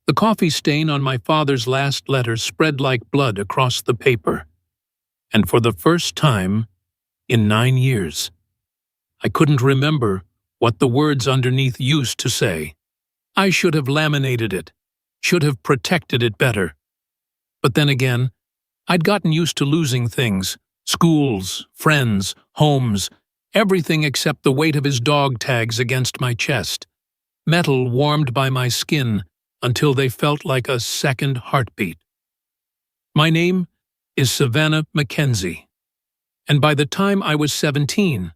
The coffee stain on my father's last letter spread like blood across the paper. And for the first time in 9 years, I couldn't remember what the words underneath used to say. I should have laminated it, should have protected it better. But then again, I'd gotten used to losing things, schools, friends, homes, everything except the weight of his dog tags against my chest, metal warmed by my skin until they felt like a second heartbeat. My name is Savannah Mackenzie, and by the time I was 17,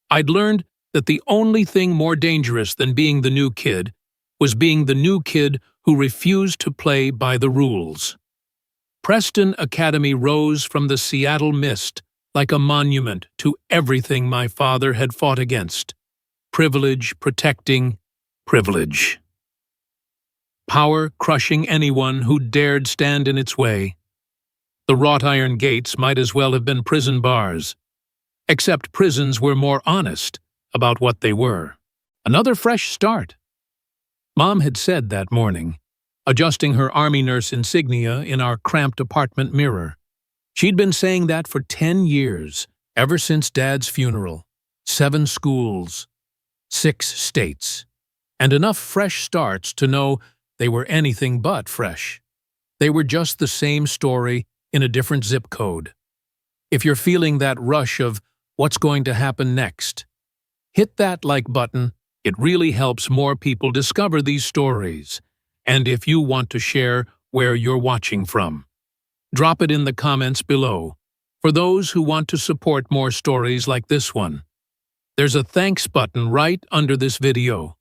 I'd learned that the only thing more dangerous than being the new kid was being the new kid who refused to play by the rules. Preston Academy rose from the Seattle mist like a monument to everything my father had fought against. Privilege protecting privilege. Power crushing anyone who dared stand in its way. The wrought iron gates might as well have been prison bars, except prisons were more honest about what they were. Another fresh start. Mom had said that morning, adjusting her army nurse insignia in our cramped apartment mirror. She'd been saying that for 10 years, ever since Dad's funeral. 7 schools, 6 states, and enough fresh starts to know they were anything but fresh. They were just the same story in a different zip code. If you're feeling that rush of what's going to happen next, hit that like button. It really helps more people discover these stories. And if you want to share where you're watching from, drop it in the comments below. For those who want to support more stories like this one, there's a thanks button right under this video.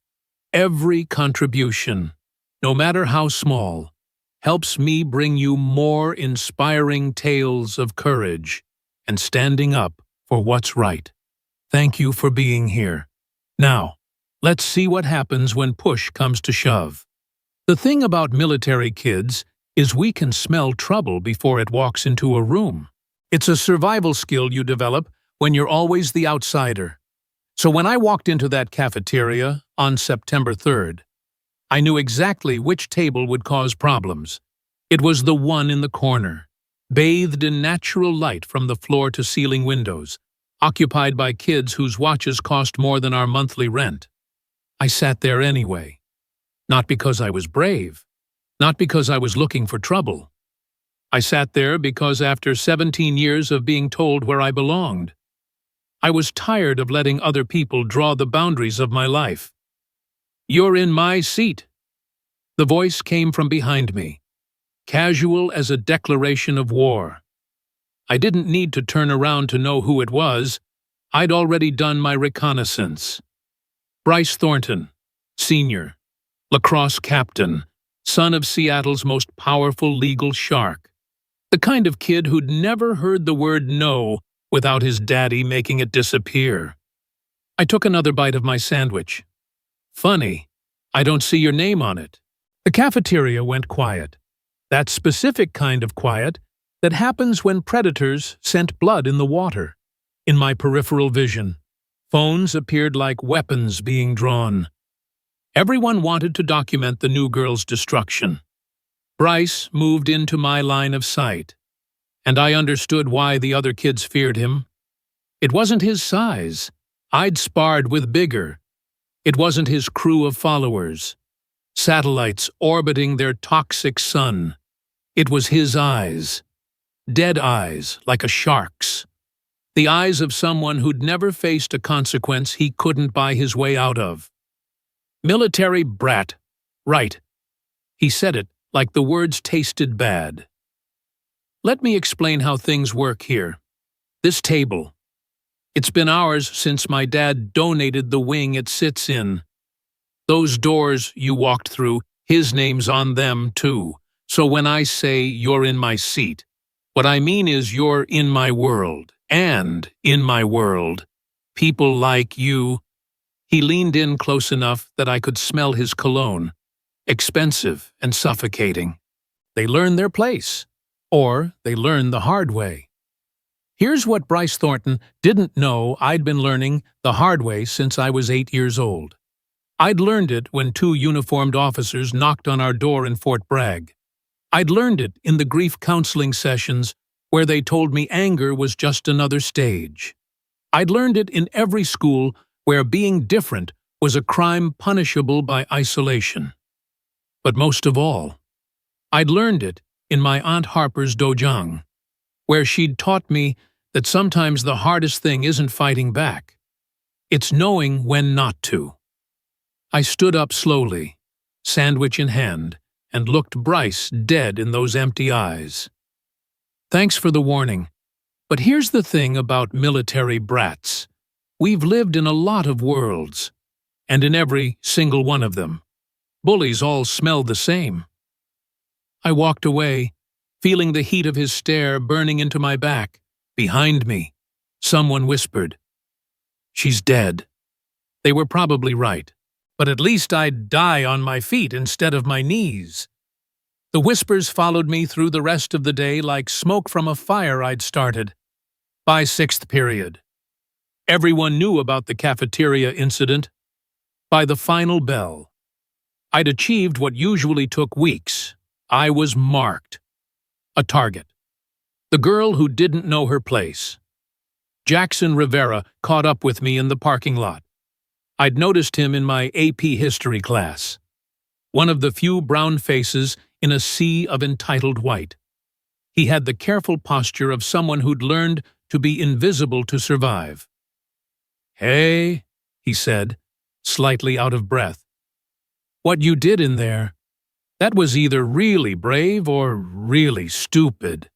Every contribution, no matter how small, helps me bring you more inspiring tales of courage and standing up for what's right. Thank you for being here. Now, let's see what happens when push comes to shove. The thing about military kids is we can smell trouble before it walks into a room. It's a survival skill you develop when you're always the outsider. So when I walked into that cafeteria on September 3rd, I knew exactly which table would cause problems. It was the one in the corner, bathed in natural light from the floor-to-ceiling windows, occupied by kids whose watches cost more than our monthly rent. I sat there anyway. Not because I was brave, not because I was looking for trouble. I sat there because after 17 years of being told where I belonged, I was tired of letting other people draw the boundaries of my life. "You're in my seat." The voice came from behind me, casual as a declaration of war. I didn't need to turn around to know who it was. I'd already done my reconnaissance. Bryce Thornton, Sr., lacrosse captain, son of Seattle's most powerful legal shark. The kind of kid who'd never heard the word no without his daddy making it disappear. I took another bite of my sandwich. "Funny, I don't see your name on it." The cafeteria went quiet. That specific kind of quiet that happens when predators scent blood in the water. In my peripheral vision, phones appeared like weapons being drawn. Everyone wanted to document the new girl's destruction. Bryce moved into my line of sight, and I understood why the other kids feared him. It wasn't his size. I'd sparred with bigger. It wasn't his crew of followers, satellites orbiting their toxic sun. It was his eyes. Dead eyes, like a shark's. The eyes of someone who'd never faced a consequence he couldn't buy his way out of. "Military brat. Right." He said it like the words tasted bad. Let me explain how things work here. This table. It's been hours since my dad donated the wing it sits in. Those doors you walked through, his name's on them too. So when I say you're in my seat, what I mean is you're in my world, and in my world, people like you. He leaned in close enough that I could smell his cologne, expensive and suffocating. They learn their place, or they learn the hard way. Here's what Bryce Thornton didn't know I'd been learning the hard way since I was 8 years old. I'd learned it when 2 uniformed officers knocked on our door in Fort Bragg. I'd learned it in the grief counseling sessions where they told me anger was just another stage. I'd learned it in every school where being different was a crime punishable by isolation. But most of all, I'd learned it in my Aunt Harper's dojang, where she'd taught me that sometimes the hardest thing isn't fighting back. It's knowing when not to. I stood up slowly, sandwich in hand, and looked Bryce dead in those empty eyes. Thanks for the warning, but here's the thing about military brats. We've lived in a lot of worlds, and in every single one of them, bullies all smell the same. I walked away, feeling the heat of his stare burning into my back. Behind me, someone whispered, "She's dead." They were probably right, but at least I'd die on my feet instead of my knees. The whispers followed me through the rest of the day like smoke from a fire I'd started. By 6th period, everyone knew about the cafeteria incident. By the final bell, I'd achieved what usually took weeks. I was marked. A target. The girl who didn't know her place. Jackson Rivera caught up with me in the parking lot. I'd noticed him in my AP history class. One of the few brown faces in a sea of entitled white. He had the careful posture of someone who'd learned to be invisible to survive. "Hey," he said, slightly out of breath. "What you did in there, that was either really brave or really stupid."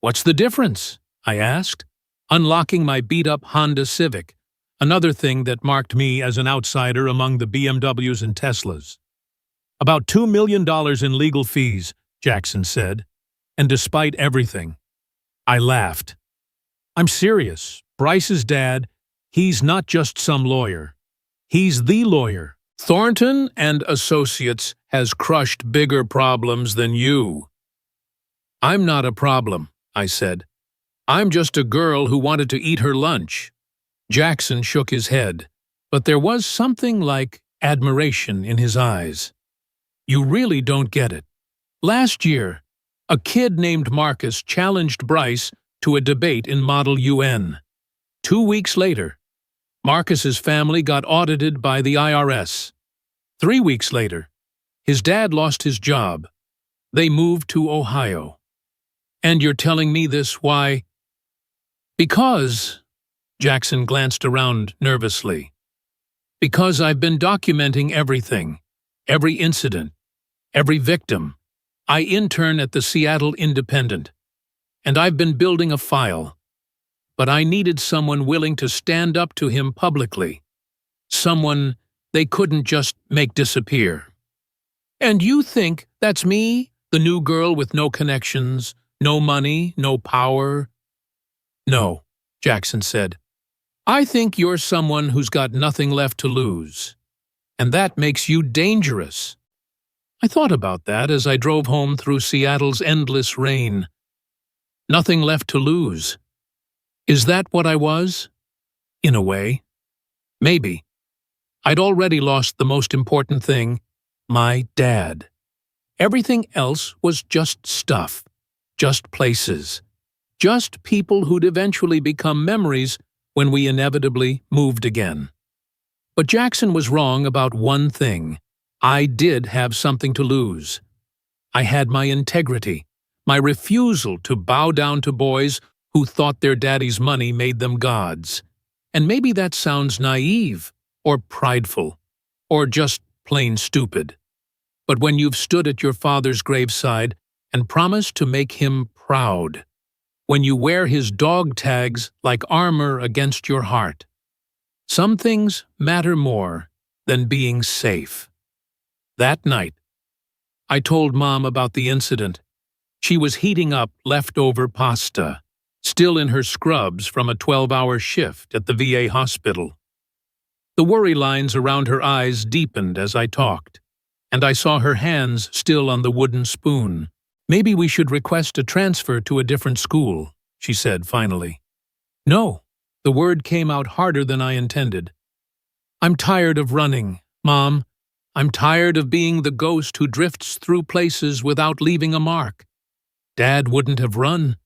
"What's the difference?" I asked, unlocking my beat-up Honda Civic, another thing that marked me as an outsider among the BMWs and Teslas. "About $2 million in legal fees," Jackson said, and despite everything, I laughed. "I'm serious. Bryce's dad, he's not just some lawyer. He's the lawyer. Thornton and Associates has crushed bigger problems than you." "I'm not a problem," I said. "I'm just a girl who wanted to eat her lunch." Jackson shook his head, but there was something like admiration in his eyes. "You really don't get it. Last year, a kid named Marcus challenged Bryce to a debate in Model UN. 2 weeks later, Marcus's family got audited by the IRS. 3 weeks later, his dad lost his job. They moved to Ohio. And you're telling me this, why?" "Because," Jackson glanced around nervously, "because I've been documenting everything, every incident, every victim. I intern at the Seattle Independent, and I've been building a file. But I needed someone willing to stand up to him publicly. Someone they couldn't just make disappear." "And you think that's me, the new girl with no connections, no money, no power?" "No," Jackson said. "I think you're someone who's got nothing left to lose. And that makes you dangerous." I thought about that as I drove home through Seattle's endless rain. Nothing left to lose. Is that what I was? In a way. Maybe. I'd already lost the most important thing, my dad. Everything else was just stuff, just places, just people who'd eventually become memories when we inevitably moved again. But Jackson was wrong about one thing. I did have something to lose. I had my integrity, my refusal to bow down to boys who thought their daddy's money made them gods. And maybe that sounds naive, or prideful, or just plain stupid. But when you've stood at your father's graveside and promised to make him proud, when you wear his dog tags like armor against your heart, some things matter more than being safe. That night, I told Mom about the incident. She was heating up leftover pasta, still in her scrubs from a 12-hour shift at the VA hospital. The worry lines around her eyes deepened as I talked, and I saw her hands still on the wooden spoon. "Maybe we should request a transfer to a different school," she said finally. "No," the word came out harder than I intended. "I'm tired of running. Mom, I'm tired of being the ghost who drifts through places without leaving a mark. Dad wouldn't have run.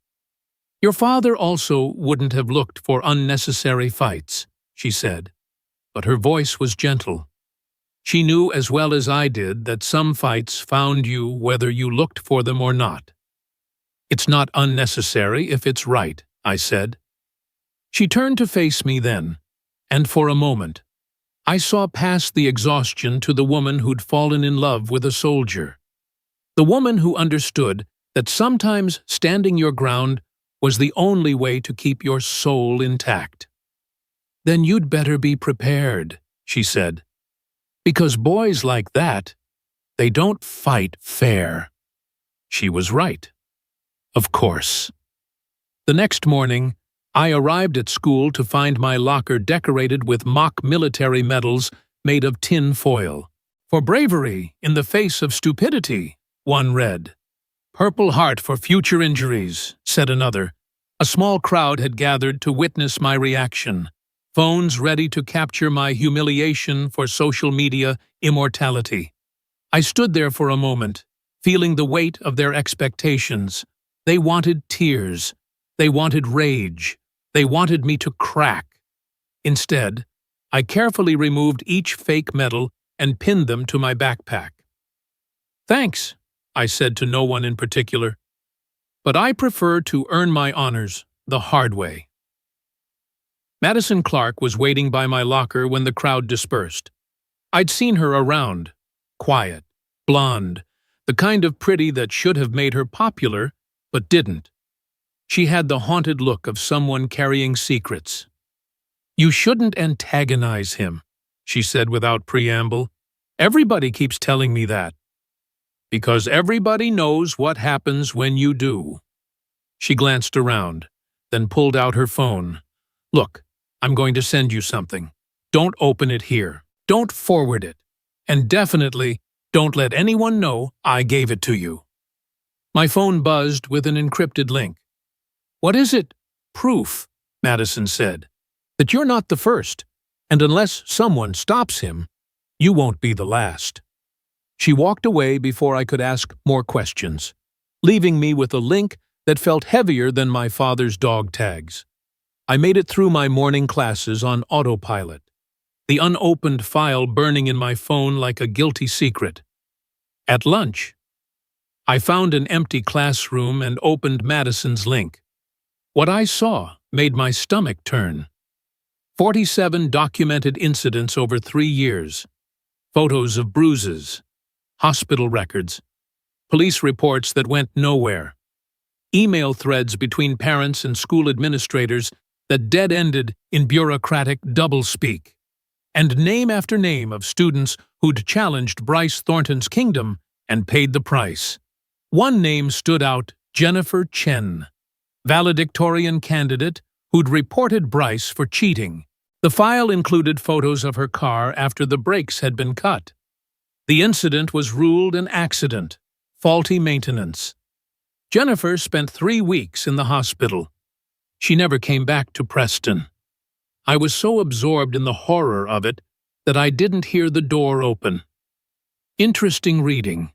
Your father also wouldn't have looked for unnecessary fights, she said, but her voice was gentle. She knew as well as I did that some fights found you whether you looked for them or not. It's not unnecessary if it's right, I said. She turned to face me then, and for a moment, I saw past the exhaustion to the woman who'd fallen in love with a soldier. The woman who understood that sometimes standing your ground was the only way to keep your soul intact. Then you'd better be prepared, she said. Because boys like that, they don't fight fair. She was right. Of course. The next morning, I arrived at school to find my locker decorated with mock military medals made of tin foil. For bravery in the face of stupidity, one read. Purple Heart for future injuries, said another. A small crowd had gathered to witness my reaction, phones ready to capture my humiliation for social media immortality. I stood there for a moment, feeling the weight of their expectations. They wanted tears. They wanted rage. They wanted me to crack. Instead, I carefully removed each fake medal and pinned them to my backpack. Thanks, I said to no one in particular, but I prefer to earn my honors the hard way. Madison Clark was waiting by my locker when the crowd dispersed. I'd seen her around, quiet, blonde, the kind of pretty that should have made her popular, but didn't. She had the haunted look of someone carrying secrets. You shouldn't antagonize him, she said without preamble. Everybody keeps telling me that. Because everybody knows what happens when you do. She glanced around, then pulled out her phone. Look, I'm going to send you something. Don't open it here. Don't forward it. And definitely don't let anyone know I gave it to you. My phone buzzed with an encrypted link. What is it? Proof, Madison said, that you're not the first, and unless someone stops him, you won't be the last. She walked away before I could ask more questions, leaving me with a link that felt heavier than my father's dog tags. I made it through my morning classes on autopilot, the unopened file burning in my phone like a guilty secret. At lunch, I found an empty classroom and opened Madison's link. What I saw made my stomach turn. 47 documented incidents over 3 years, photos of bruises, hospital records, police reports that went nowhere, email threads between parents and school administrators that dead-ended in bureaucratic doublespeak, and name after name of students who'd challenged Bryce Thornton's kingdom and paid the price. One name stood out, Jennifer Chen, valedictorian candidate who'd reported Bryce for cheating. The file included photos of her car after the brakes had been cut. The incident was ruled an accident, faulty maintenance. Jennifer spent 3 weeks in the hospital. She never came back to Preston. I was so absorbed in the horror of it that I didn't hear the door open. Interesting reading.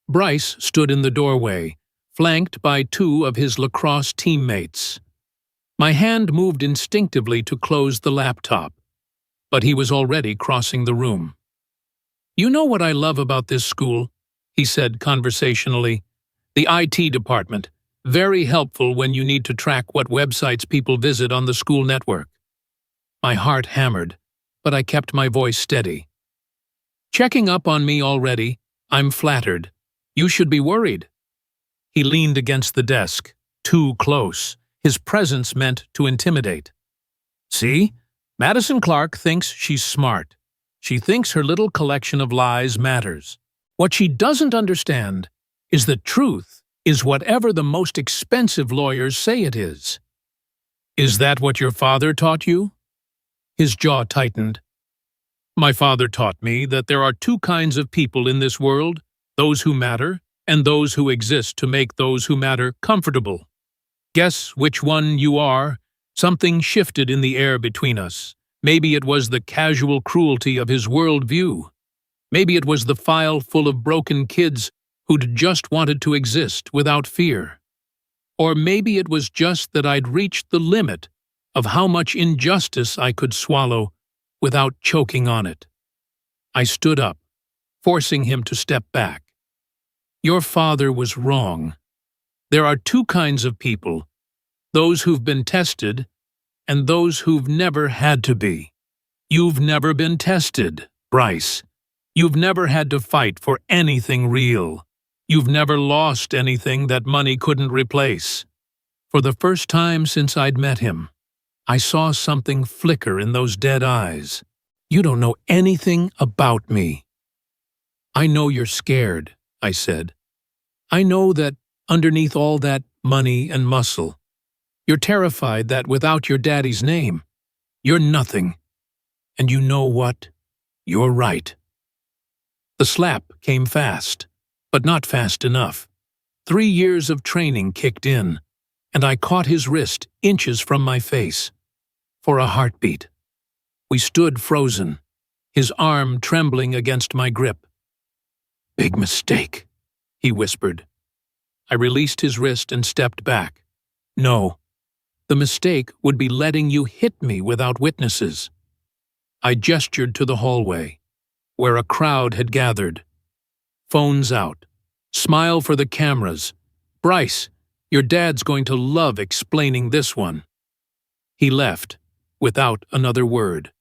Bryce stood in the doorway, flanked by 2 of his lacrosse teammates. My hand moved instinctively to close the laptop, but he was already crossing the room. You know what I love about this school? He said conversationally. The IT department. Very helpful when you need to track what websites people visit on the school network. My heart hammered, but I kept my voice steady. Checking up on me already? I'm flattered. You should be worried. He leaned against the desk, too close. His presence meant to intimidate. See? Madison Clark thinks she's smart. She thinks her little collection of lies matters. What she doesn't understand is that truth is whatever the most expensive lawyers say it is. Is that what your father taught you? His jaw tightened. My father taught me that there are 2 kinds of people in this world, those who matter and those who exist to make those who matter comfortable. Guess which one you are? Something shifted in the air between us, Maybe it was the casual cruelty of his worldview. Maybe it was the file full of broken kids who'd just wanted to exist without fear. Or maybe it was just that I'd reached the limit of how much injustice I could swallow without choking on it. I stood up, forcing him to step back. Your father was wrong. There are two kinds of people, those who've been tested and those who've never had to be. You've never been tested, Bryce. You've never had to fight for anything real. You've never lost anything that money couldn't replace. For the first time since I'd met him, I saw something flicker in those dead eyes. You don't know anything about me. I know you're scared, I said. I know that underneath all that money and muscle, you're terrified that without your daddy's name, you're nothing. And you know what? You're right. The slap came fast, but not fast enough. 3 years of training kicked in, and I caught his wrist inches from my face. For a heartbeat. We stood frozen, his arm trembling against my grip. Big mistake, he whispered. I released his wrist and stepped back. No, the mistake would be letting you hit me without witnesses. I gestured to the hallway, where a crowd had gathered. Phones out. Smile for the cameras. Bryce, your dad's going to love explaining this one. He left, without another word.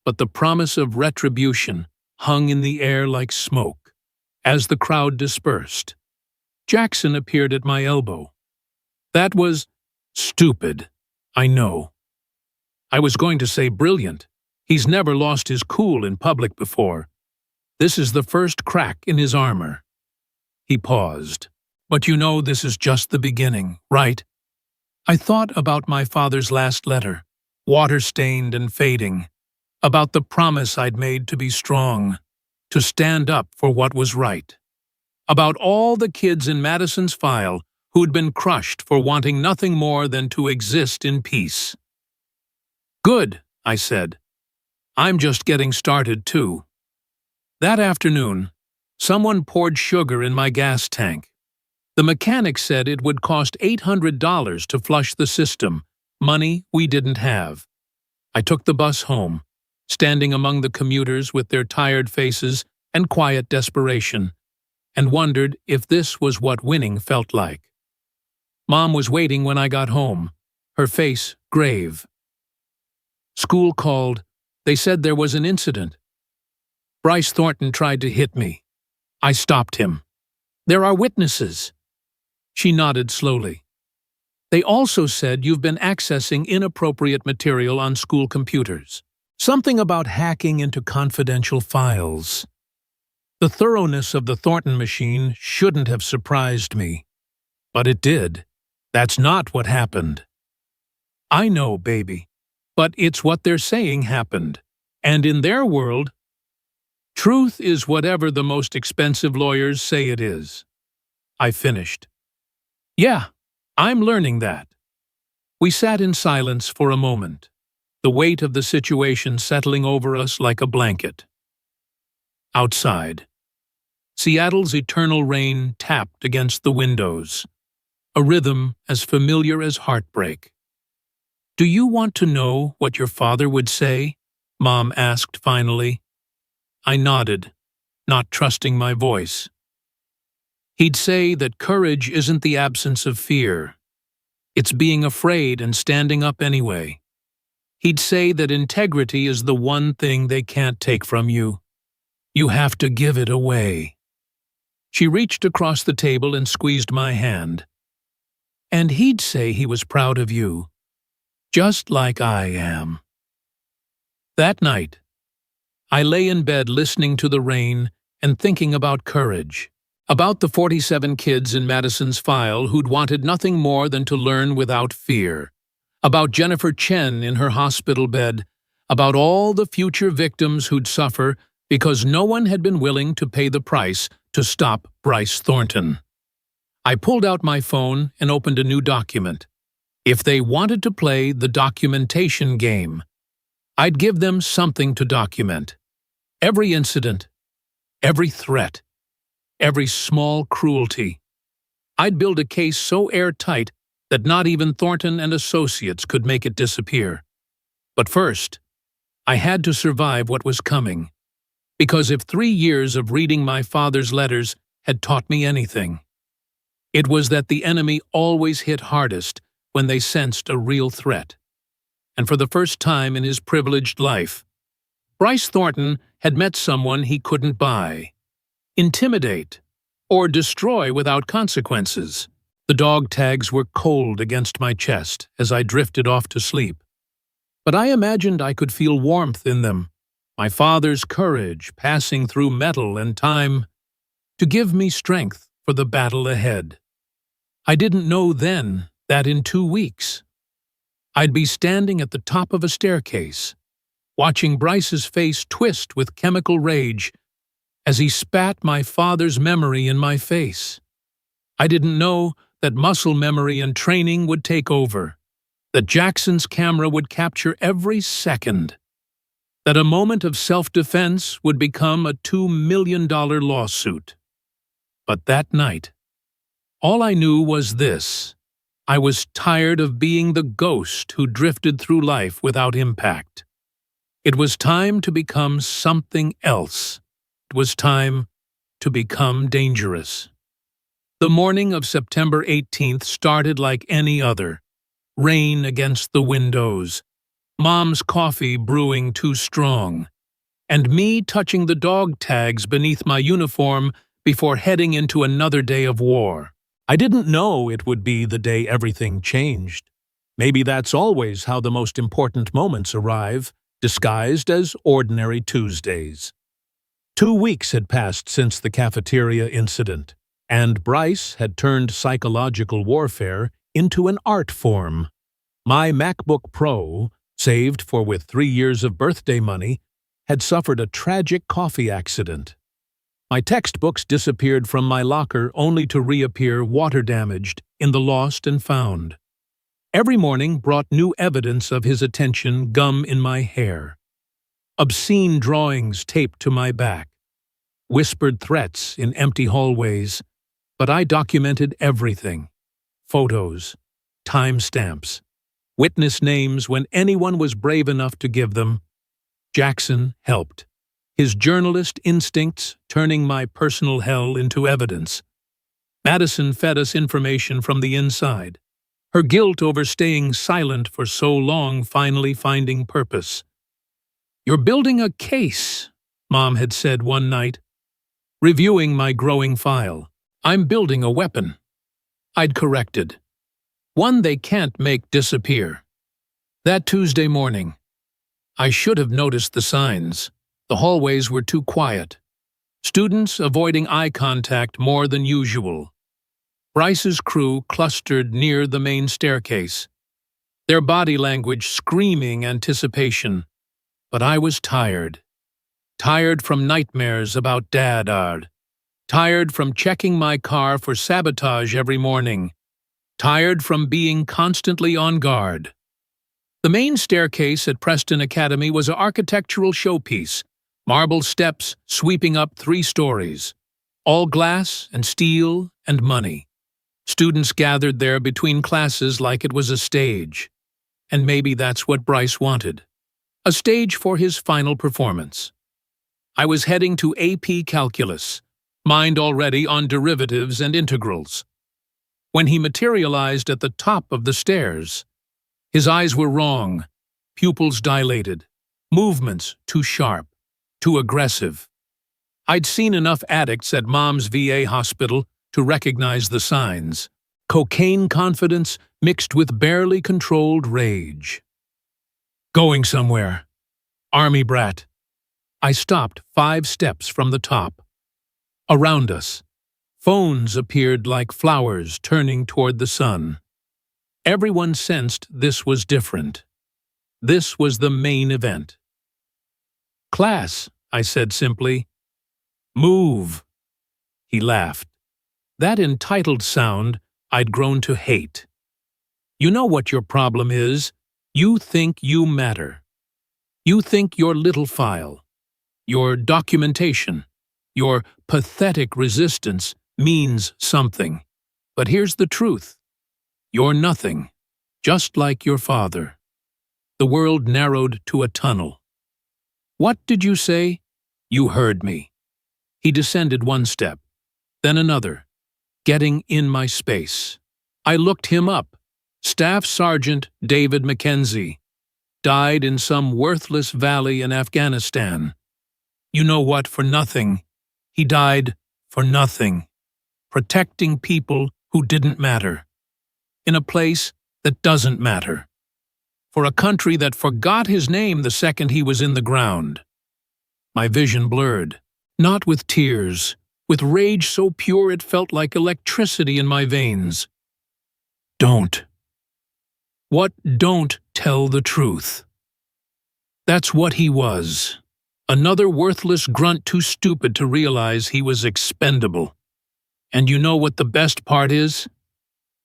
But the promise of retribution hung in the air like smoke. As the crowd dispersed, Jackson appeared at my elbow. That was stupid, I know. I was going to say brilliant. He's never lost his cool in public before. This is the first crack in his armor. He paused. But you know this is just the beginning, right? I thought about my father's last letter, water-stained and fading, about the promise I'd made to be strong, to stand up for what was right, about all the kids in Madison's file who'd been crushed for wanting nothing more than to exist in peace. Good, I said. I'm just getting started, too. That afternoon, someone poured sugar in my gas tank. The mechanic said it would cost $800 to flush the system, money we didn't have. I took the bus home, standing among the commuters with their tired faces and quiet desperation, and wondered if this was what winning felt like. Mom was waiting when I got home, her face grave. School called. They said there was an incident. Bryce Thornton tried to hit me. I stopped him. There are witnesses. She nodded slowly. They also said you've been accessing inappropriate material on school computers. Something about hacking into confidential files. The thoroughness of the Thornton machine shouldn't have surprised me. But it did. That's not what happened. I know, baby. But it's what they're saying happened. And in their world, truth is whatever the most expensive lawyers say it is. I finished. Yeah, I'm learning that. We sat in silence for a moment, the weight of the situation settling over us like a blanket. Outside, Seattle's eternal rain tapped against the windows, a rhythm as familiar as heartbreak. Do you want to know what your father would say? Mom asked finally. I nodded, not trusting my voice. He'd say that courage isn't the absence of fear. It's being afraid and standing up anyway. He'd say that integrity is the one thing they can't take from you. You have to give it away. She reached across the table and squeezed my hand. And he'd say he was proud of you, just like I am. That night, I lay in bed listening to the rain and thinking about courage. About the 47 kids in Madison's file who'd wanted nothing more than to learn without fear. About Jennifer Chen in her hospital bed. About all the future victims who'd suffer because no one had been willing to pay the price to stop Bryce Thornton. I pulled out my phone and opened a new document. If they wanted to play the documentation game, I'd give them something to document. Every incident, every threat, every small cruelty. I'd build a case so airtight that not even Thornton and Associates could make it disappear. But first, I had to survive what was coming. Because if 3 years of reading my father's letters had taught me anything, it was that the enemy always hit hardest when they sensed a real threat. And for the first time in his privileged life, Bryce Thornton had met someone he couldn't buy, intimidate, or destroy without consequences. The dog tags were cold against my chest as I drifted off to sleep. But I imagined I could feel warmth in them, my father's courage passing through metal and time to give me strength for the battle ahead. I didn't know then that in 2 weeks, I'd be standing at the top of a staircase, watching Bryce's face twist with chemical rage as he spat my father's memory in my face. I didn't know that muscle memory and training would take over, that Jackson's camera would capture every second, that a moment of self-defense would become a $2 million lawsuit. But that night, all I knew was this: I was tired of being the ghost who drifted through life without impact. It was time to become something else. It was time to become dangerous. The morning of September 18th started like any other. Rain against the windows, Mom's coffee brewing too strong, and me touching the dog tags beneath my uniform before heading into another day of war. I didn't know it would be the day everything changed. Maybe that's always how the most important moments arrive, disguised as ordinary Tuesdays. 2 weeks had passed since the cafeteria incident, and Bryce had turned psychological warfare into an art form. My MacBook Pro, saved for with 3 years of birthday money, had suffered a tragic coffee accident. My textbooks disappeared from my locker only to reappear water-damaged in the lost and found. Every morning brought new evidence of his attention: gum in my hair, obscene drawings taped to my back, whispered threats in empty hallways, but I documented everything: photos, timestamps, witness names when anyone was brave enough to give them. Jackson helped, his journalist instincts turning my personal hell into evidence. Madison fed us information from the inside, her guilt over staying silent for so long finally finding purpose. "You're building a case," Mom had said one night, reviewing my growing file. "I'm building a weapon," I'd corrected. "One they can't make disappear." That Tuesday morning, I should have noticed the signs. The hallways were too quiet. Students avoiding eye contact more than usual. Bryce's crew clustered near the main staircase, their body language screaming anticipation. But I was tired. Tired from nightmares about Dad. Tired from checking my car for sabotage every morning. Tired from being constantly on guard. The main staircase at Preston Academy was an architectural showpiece, marble steps sweeping up 3 stories, all glass and steel and money. Students gathered there between classes like it was a stage. And maybe that's what Bryce wanted. A stage for his final performance. I was heading to AP Calculus, mind already on derivatives and integrals, when he materialized at the top of the stairs. His eyes were wrong, pupils dilated, movements too sharp, too aggressive. I'd seen enough addicts at Mom's VA hospital to recognize the signs. Cocaine confidence mixed with barely controlled rage. "Going somewhere. Army brat." I stopped 5 steps from the top. Around us, phones appeared like flowers turning toward the sun. Everyone sensed this was different. This was the main event. "Class," I said simply. "Move." He laughed. That entitled sound I'd grown to hate. "You know what your problem is? You think you matter." You think your little file, your documentation, your pathetic resistance means something. But here's the truth. You're nothing, just like your father. The world narrowed to a tunnel. What did you say? You heard me. He descended one step, then another, getting in my space. I looked him up. Staff Sergeant David Mackenzie died in some worthless valley in Afghanistan. You know what? For nothing. He died for nothing, protecting people who didn't matter, in a place that doesn't matter, for a country that forgot his name the second he was in the ground. My vision blurred, not with tears, with rage so pure it felt like electricity in my veins. Don't. What don't tell the truth? That's what he was. Another worthless grunt too stupid to realize he was expendable. And you know what the best part is?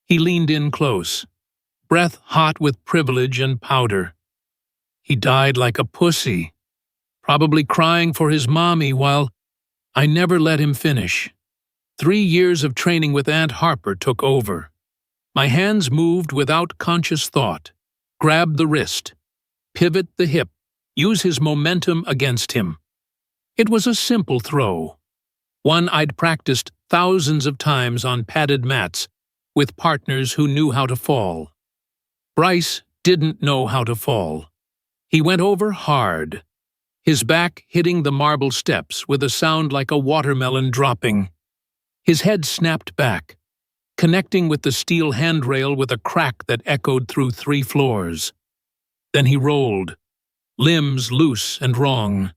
He leaned in close, breath hot with privilege and powder. He died like a pussy, probably crying for his mommy while I never let him finish. 3 years of training with Aunt Harper took over. My hands moved without conscious thought. Grab the wrist, pivot the hip, use his momentum against him. It was a simple throw, one I'd practiced thousands of times on padded mats with partners who knew how to fall. Bryce didn't know how to fall. He went over hard, his back hitting the marble steps with a sound like a watermelon dropping. His head snapped back, connecting with the steel handrail with a crack that echoed through 3 floors. Then he rolled, limbs loose and wrong,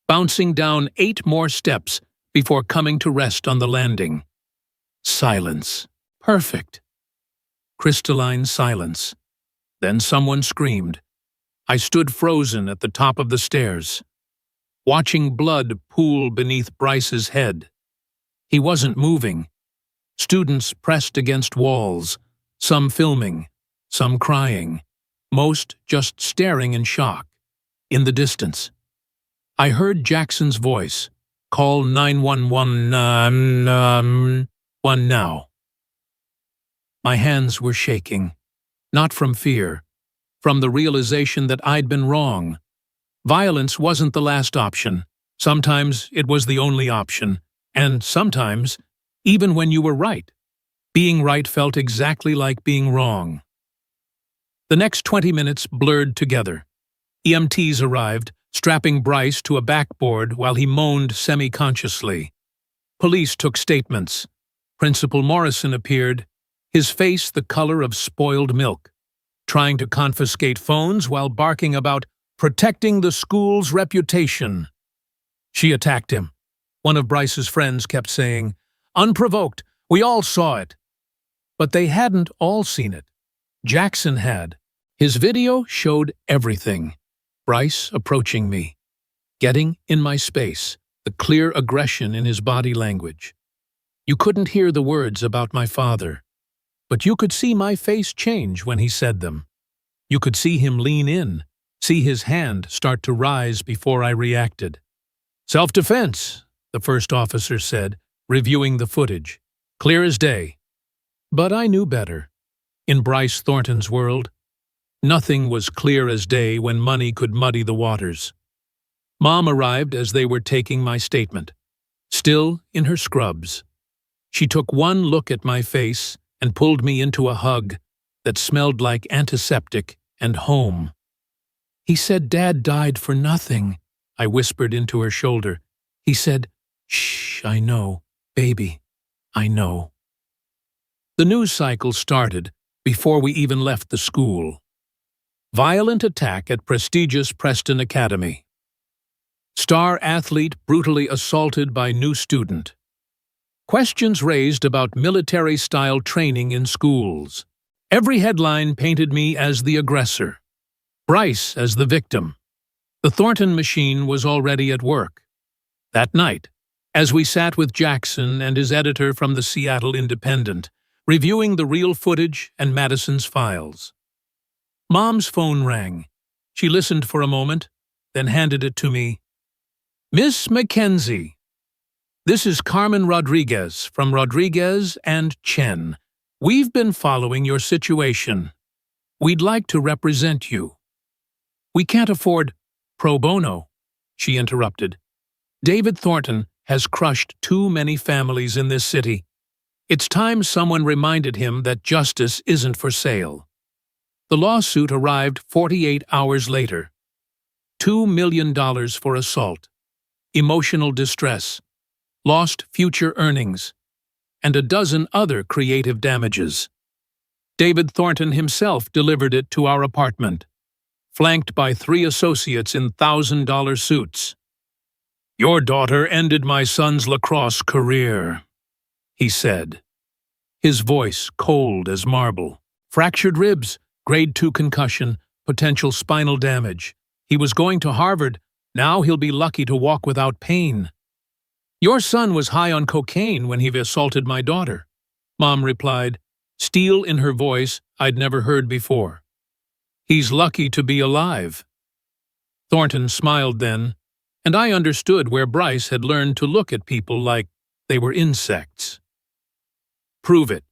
bouncing down 8 more steps before coming to rest on the landing. Silence. Perfect. Crystalline silence. Then someone screamed. I stood frozen at the top of the stairs, watching blood pool beneath Bryce's head. He wasn't moving. Students pressed against walls, some filming, some crying, most just staring in shock. In the distance, I heard Jackson's voice, call 911, one now. My hands were shaking, not from fear, from the realization that I'd been wrong. Violence wasn't the last option. Sometimes it was the only option, and sometimes, even when you were right, being right felt exactly like being wrong. The next 20 minutes blurred together. EMTs arrived, strapping Bryce to a backboard while he moaned semi-consciously. Police took statements. Principal Morrison appeared, his face the color of spoiled milk, trying to confiscate phones while barking about protecting the school's reputation. She attacked him. One of Bryce's friends kept saying, "Unprovoked, we all saw it." But they hadn't all seen it. Jackson had. His video showed everything. Bryce approaching me, getting in my space, the clear aggression in his body language. You couldn't hear the words about my father, but you could see my face change when he said them. You could see him lean in, see his hand start to rise before I reacted. "Self-defense," the first officer said, reviewing the footage. "Clear as day." But I knew better. In Bryce Thornton's world, nothing was clear as day when money could muddy the waters. Mom arrived as they were taking my statement, still in her scrubs. She took one look at my face and pulled me into a hug that smelled like antiseptic and home. "He said Dad died for nothing," I whispered into her shoulder. He said, "Shh, I know, baby, I know." The news cycle started before we even left the school. Violent attack at prestigious Preston Academy. Star athlete brutally assaulted by new student. Questions raised about military-style training in schools. Every headline painted me as the aggressor, Bryce as the victim. The Thornton machine was already at work. That night, as we sat with Jackson and his editor from the Seattle Independent, reviewing the real footage and Madison's files. Mom's phone rang. She listened for a moment, then handed it to me. "Miss Mackenzie, this is Carmen Rodriguez from Rodriguez and Chen. We've been following your situation. We'd like to represent you." "We can't afford pro bono," she interrupted. "David Thornton has crushed too many families in this city. It's time someone reminded him that justice isn't for sale." The lawsuit arrived 48 hours later. $2 million for assault, emotional distress, lost future earnings, and a dozen other creative damages. David Thornton himself delivered it to our apartment, flanked by 3 associates in $1,000 suits. "Your daughter ended my son's lacrosse career," he said, his voice cold as marble. "Fractured ribs, grade 2 concussion, potential spinal damage. He was going to Harvard. Now he'll be lucky to walk without pain." "Your son was high on cocaine when he assaulted my daughter," Mom replied, steel in her voice I'd never heard before. "He's lucky to be alive." Thornton smiled then, and I understood where Bryce had learned to look at people like they were insects. "Prove it."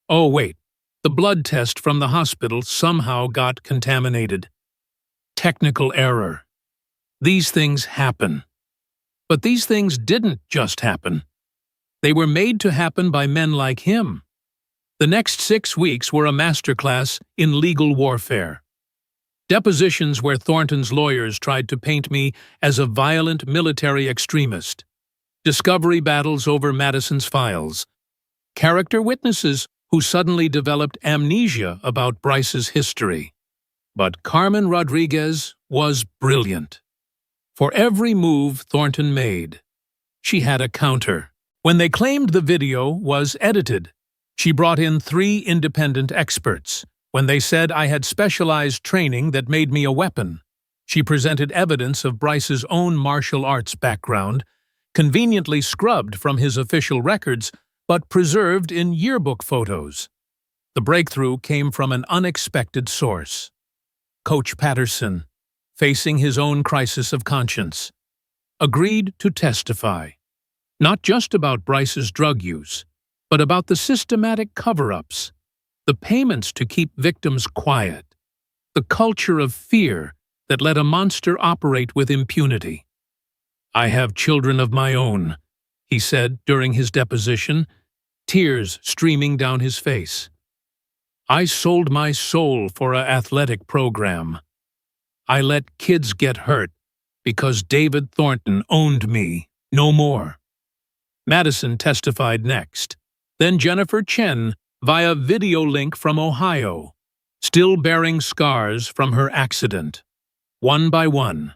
"Oh, wait. The blood test from the hospital somehow got contaminated. Technical error. These things happen." But these things didn't just happen. They were made to happen by men like him. The next 6 weeks were a masterclass in legal warfare. Depositions where Thornton's lawyers tried to paint me as a violent military extremist. Discovery battles over Madison's files. Character witnesses who suddenly developed amnesia about Bryce's history. But Carmen Rodriguez was brilliant. For every move Thornton made, she had a counter. When they claimed the video was edited, she brought in 3 independent experts. When they said I had specialized training that made me a weapon, she presented evidence of Bryce's own martial arts background, conveniently scrubbed from his official records, but preserved in yearbook photos. The breakthrough came from an unexpected source. Coach Patterson, facing his own crisis of conscience, agreed to testify, not just about Bryce's drug use, but about the systematic cover-ups, the payments to keep victims quiet, the culture of fear that let a monster operate with impunity. "I have children of my own," he said during his deposition, tears streaming down his face. "I sold my soul for an athletic program. I let kids get hurt because David Thornton owned me, no more." Madison testified next, then Jennifer Chen via video link from Ohio, still bearing scars from her accident. One by one,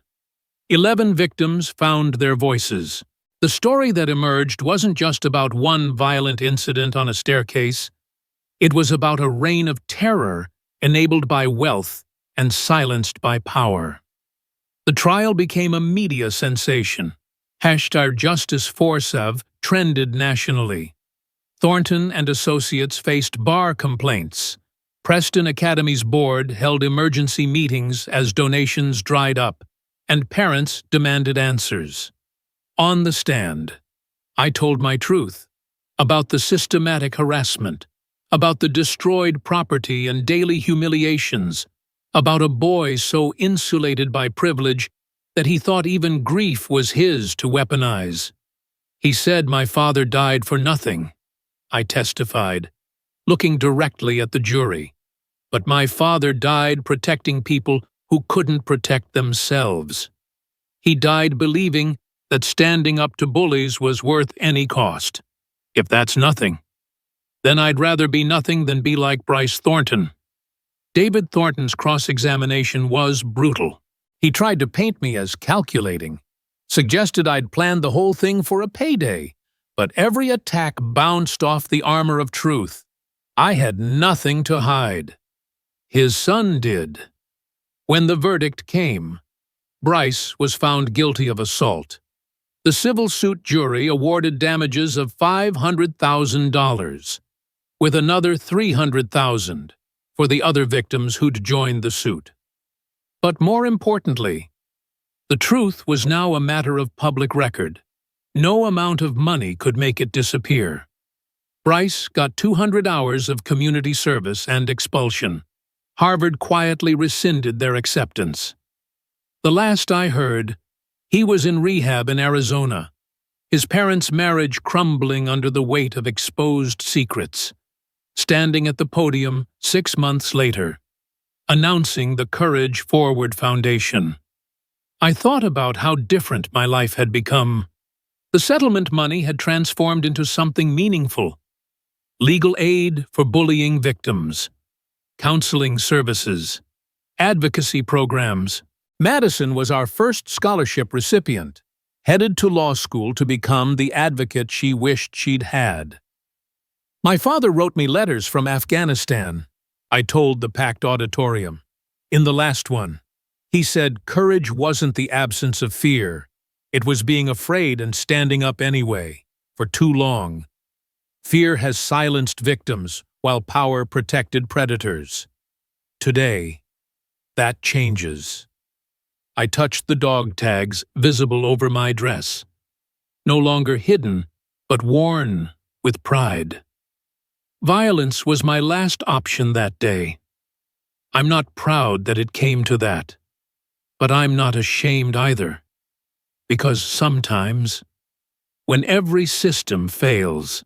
11 victims found their voices. The story that emerged wasn't just about one violent incident on a staircase. It was about a reign of terror enabled by wealth and silenced by power. The trial became a media sensation. #JusticeForSev trended nationally. Thornton and associates faced bar complaints. Preston Academy's board held emergency meetings as donations dried up, and parents demanded answers. On the stand, I told my truth about the systematic harassment, about the destroyed property and daily humiliations, about a boy so insulated by privilege that he thought even grief was his to weaponize. "He said my father died for nothing," I testified, looking directly at the jury. "But my father died protecting people who couldn't protect themselves. He died believing that standing up to bullies was worth any cost. If that's nothing, then I'd rather be nothing than be like Bryce Thornton." David Thornton's cross-examination was brutal. He tried to paint me as calculating, suggested I'd planned the whole thing for a payday, but every attack bounced off the armor of truth. I had nothing to hide. His son did. When the verdict came, Bryce was found guilty of assault. The civil suit jury awarded damages of $500,000, with another $300,000 for the other victims who'd joined the suit. But more importantly, The truth was now a matter of public record. No amount of money could make it disappear. Bryce got 200 hours of community service and expulsion. Harvard quietly rescinded their acceptance. The last I heard, he was in rehab in Arizona, his parents' marriage crumbling under the weight of exposed secrets, standing at the podium 6 months later, announcing the Courage Forward Foundation. I thought about how different my life had become. The settlement money had transformed into something meaningful. Legal aid for bullying victims, counseling services, advocacy programs. Madison was our first scholarship recipient, headed to law school to become the advocate she wished she'd had. My father wrote me letters from Afghanistan, I told the packed auditorium. In the last one, he said courage wasn't the absence of fear. It was being afraid and standing up anyway, for too long. Fear has silenced victims, while power protected predators. Today, that changes. I touched the dog tags visible over my dress, no longer hidden, but worn with pride. Violence was my last option that day. I'm not proud that it came to that, but I'm not ashamed either, because sometimes, when every system fails,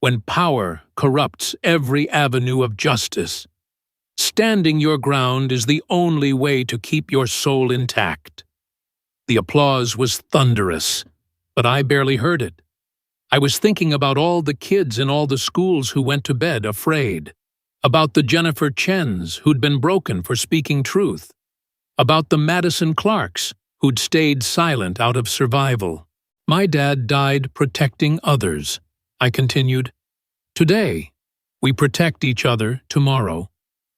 when power corrupts every avenue of justice, standing your ground is the only way to keep your soul intact. The applause was thunderous, but I barely heard it. I was thinking about all the kids in all the schools who went to bed afraid, about the Jennifer Chens who'd been broken for speaking truth, about the Madison Clarks who'd stayed silent out of survival. My dad died protecting others, I continued. Today, we protect each other. Tomorrow,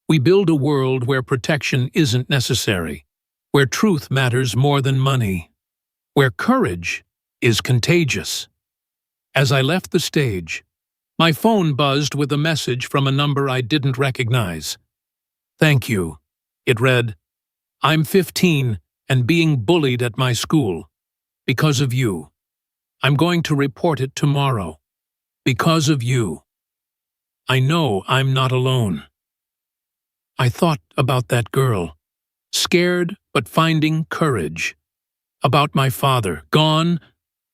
we build a world where protection isn't necessary, where truth matters more than money, where courage is contagious. As I left the stage, my phone buzzed with a message from a number I didn't recognize. "Thank you," it read. "I'm 15 and being bullied at my school. Because of you. I'm going to report it tomorrow. Because of you. I know I'm not alone." I thought about that girl, scared but finding courage. About my father, gone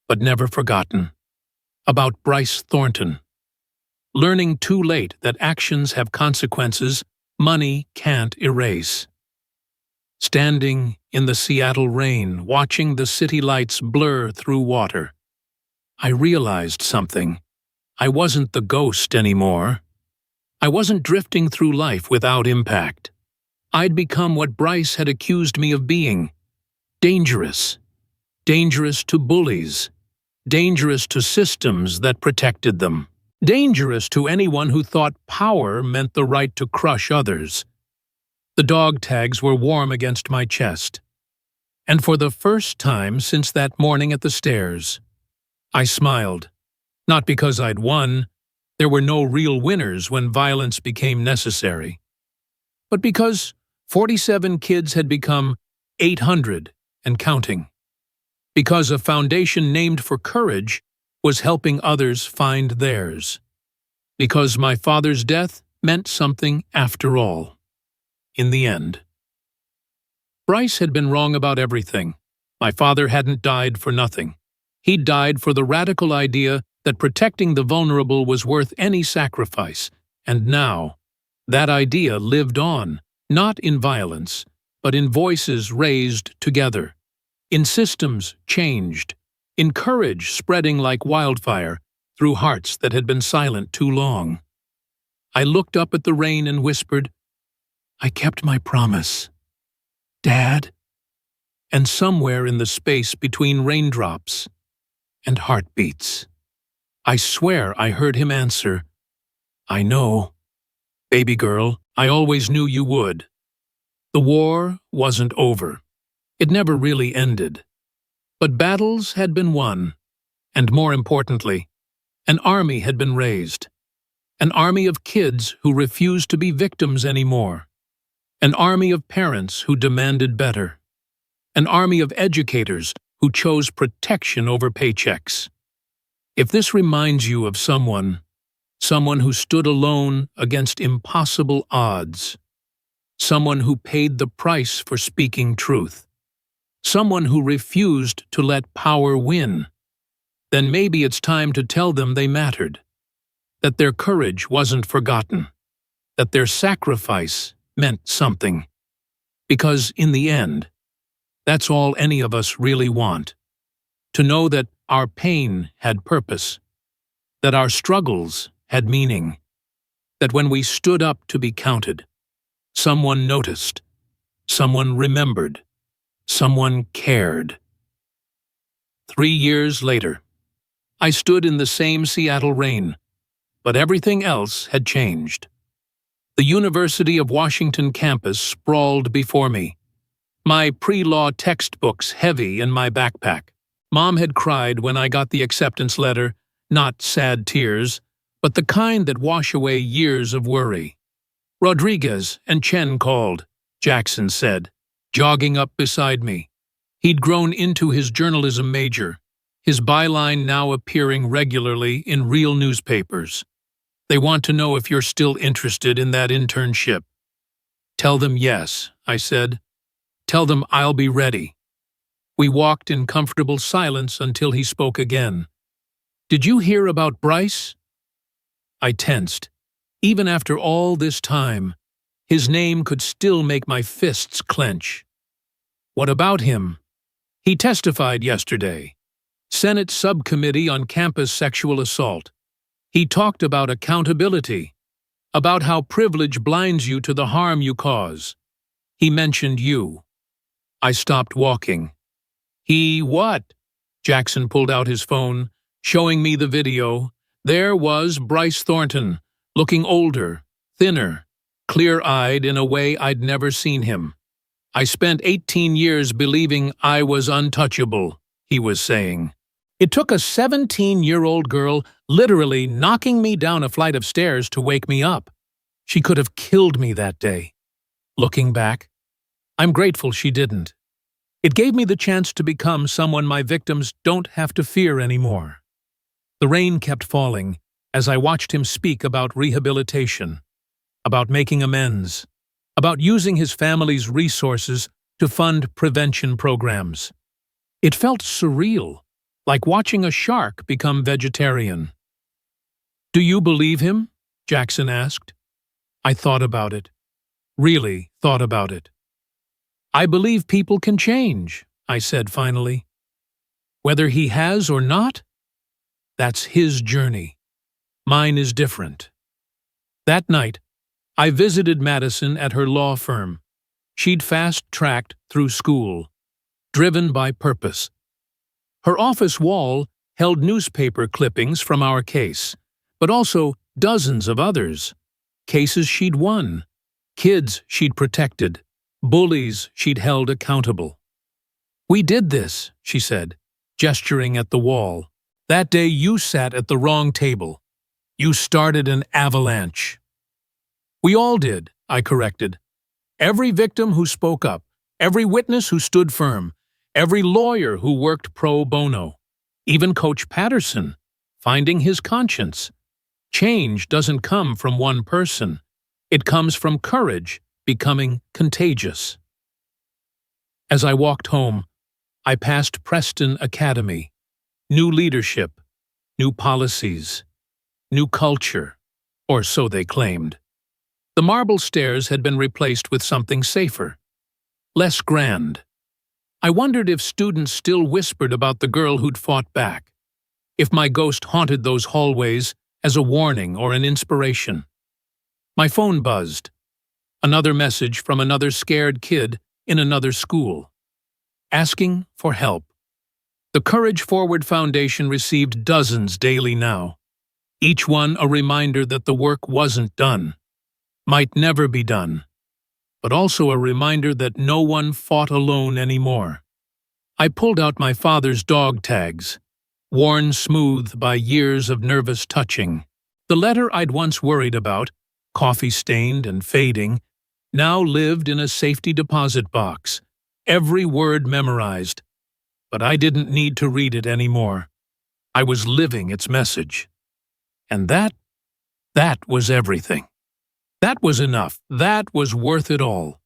but never forgotten. About Bryce Thornton, learning too late that actions have consequences money can't erase. Standing in the Seattle rain, watching the city lights blur through water, I realized something. I wasn't the ghost anymore. I wasn't drifting through life without impact. I'd become what Bryce had accused me of being. Dangerous. Dangerous to bullies. Dangerous to systems that protected them. Dangerous to anyone who thought power meant the right to crush others. The dog tags were warm against my chest. And for the first time since that morning at the stairs, I smiled. Not because I'd won. There were no real winners when violence became necessary. But because 47 kids had become 800 and counting. Because a foundation named for courage was helping others find theirs. Because my father's death meant something after all. In the end. Bryce had been wrong about everything. My father hadn't died for nothing. He'd died for the radical idea that protecting the vulnerable was worth any sacrifice, and now, that idea lived on, not in violence, but in voices raised together, in systems changed, in courage spreading like wildfire through hearts that had been silent too long. I looked up at the rain and whispered, "I kept my promise, Dad." And somewhere in the space between raindrops and heartbeats, I swear I heard him answer, "I know. Baby girl, I always knew you would." The war wasn't over. It never really ended. But battles had been won, and more importantly, an army had been raised. An army of kids who refused to be victims anymore. An army of parents who demanded better. an army of educators who chose protection over paychecks. If this reminds you of someone who stood alone against impossible odds, someone who paid the price for speaking truth, someone who refused to let power win, then maybe it's time to tell them they mattered, that their courage wasn't forgotten, that their sacrifice meant something. Because in the end, that's all any of us really want, to know that our pain had purpose, that our struggles had meaning, that when we stood up to be counted, someone noticed, someone remembered, someone cared. 3 years later, I stood in the same Seattle rain, but everything else had changed. The University of Washington campus sprawled before me, my pre-law textbooks heavy in my backpack. Mom had cried when I got the acceptance letter, not sad tears, but the kind that wash away years of worry. Rodriguez and Chen called, Jackson said, jogging up beside me. He'd grown into his journalism major, his byline now appearing regularly in real newspapers. They want to know if you're still interested in that internship. Tell them yes, I said. Tell them I'll be ready. We walked in comfortable silence until he spoke again. Did you hear about Bryce? I tensed. Even after all this time, his name could still make my fists clench. What about him? He testified yesterday. Senate Subcommittee on Campus Sexual Assault. He talked about accountability, about how privilege blinds you to the harm you cause. He mentioned you. I stopped walking. He what? Jackson pulled out his phone, showing me the video. There was Bryce Thornton, looking older, thinner, clear-eyed in a way I'd never seen him. I spent 18 years believing I was untouchable, he was saying. It took a 17-year-old girl literally knocking me down a flight of stairs to wake me up. She could have killed me that day. Looking back, I'm grateful she didn't. It gave me the chance to become someone my victims don't have to fear anymore. The rain kept falling as I watched him speak about rehabilitation, about making amends, about using his family's resources to fund prevention programs. It felt surreal, like watching a shark become vegetarian. Do you believe him? Jackson asked. I thought about it. Really thought about it. I believe people can change, I said finally. Whether he has or not, that's his journey. Mine is different. That night, I visited Madison at her law firm. She'd fast-tracked through school, driven by purpose. Her office wall held newspaper clippings from our case, but also dozens of others. Cases she'd won, kids she'd protected, bullies she'd held accountable. We did this, she said, gesturing at the wall. That day you sat at the wrong table. You started an avalanche. We all did, I corrected. Every victim who spoke up, every witness who stood firm, every lawyer who worked pro bono, even Coach Patterson, finding his conscience. Change doesn't come from one person. It comes from courage becoming contagious. As I walked home, I passed Preston Academy. New leadership, new policies, new culture, or so they claimed. The marble stairs had been replaced with something safer, less grand. I wondered if students still whispered about the girl who'd fought back, if my ghost haunted those hallways as a warning or an inspiration. My phone buzzed. Another message from another scared kid in another school, asking for help. The Courage Forward Foundation received dozens daily now, each one a reminder that the work wasn't done, might never be done, but also a reminder that no one fought alone anymore. I pulled out my father's dog tags, worn smooth by years of nervous touching. The letter I'd once worried about, coffee-stained and fading, now lived in a safety deposit box, every word memorized, but I didn't need to read it anymore. I was living its message. And that was everything. That was enough. That was worth it all.